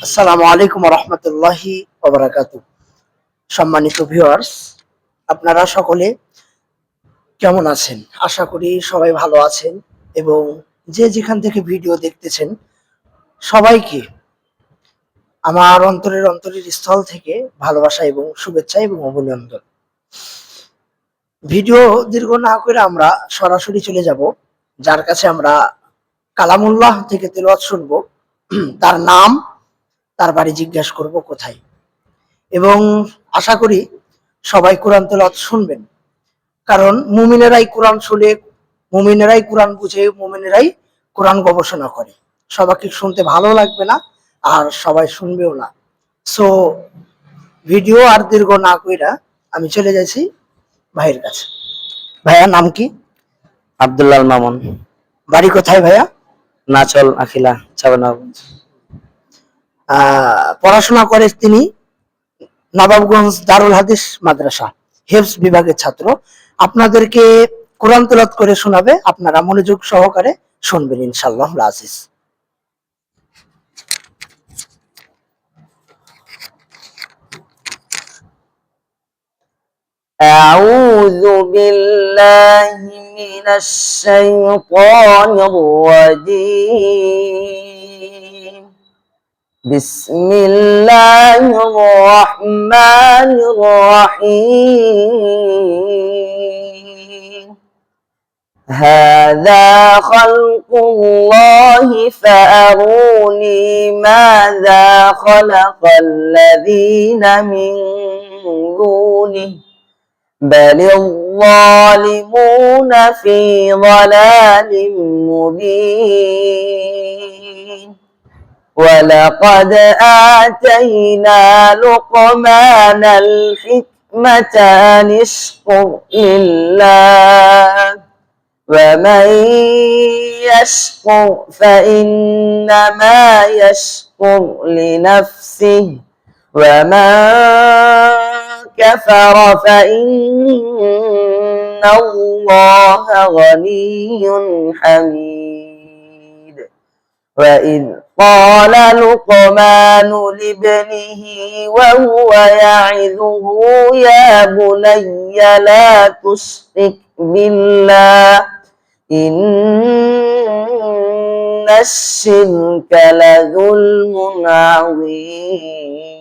আসসালামু আলাইকুম ওয়া রাহমাতুল্লাহি ওয়া বারাকাতুহু। সম্মানিত ভিউয়ার্স, আপনারা সকলে কেমন আছেন? আশা করি সবাই ভালো আছেন এবং যে যেখান থেকে ভিডিও দেখতেছেন সবাইকে আমার অন্তরের স্থল থেকে ভালোবাসা এবং শুভেচ্ছা এবং অভিনন্দন। ভিডিও দীর্ঘ না করে আমরা সরাসরি চলে যাব যার কাছে আমরা কালামুল্লাহ থেকে তেলাওয়াত শুনবো। তার নাম, তার বাড়ি জিজ্ঞাসা করব কোথায়, এবং আশা করি সবাই কোরআন তেলাওয়াত শুনবেন। কারণ মুমিনেরাই কোরআন শুনে, মুমিনেরাই কোরআন বুঝে, মুমিনেরাই কোরআন গবেষণা করে। সবাইকে শুনতে ভালো লাগবে না, আর সবাই শুনবেও না। সো ভিডিও আর দীর্ঘ না কইরা আমি চলে যাচ্ছি ভাইয়ের কাছে। ভাইয়া নাম কি? আব্দুল্লাহ মামুন। বাড়ি কোথায় ভাইয়া? নাচল আখিলা চাবনগঞ্জ। পড়াশোনা করে তিনি নবাবগঞ্জ দারুল হাদিস মাদ্রাসা, হেফজ বিভাগের ছাত্র। আপনাদেরকে কোরআন তেলাওয়াত করে শোনাবে, আপনারা মনোযোগ সহকারে শুনবেন ইনশাআল্লাহ আজিজ। أعوذ بالله من الشيطان الرجيم. بسم الله الرحمن الرحيم. هذا خلق الله فأروني ماذا خلق الذين من دونه بل الظالمون في ضلال مبين. ولقد آتينا لقمان الحكمة أن اشكر لله ومن يشكر فإنما يشكر لنفسه ومن كفر فإن الله غني حميد. وإذ قال لقمان لابنه وهو يعظه يا بني لا تشرك بالله إن الشرك لظلم عظيم.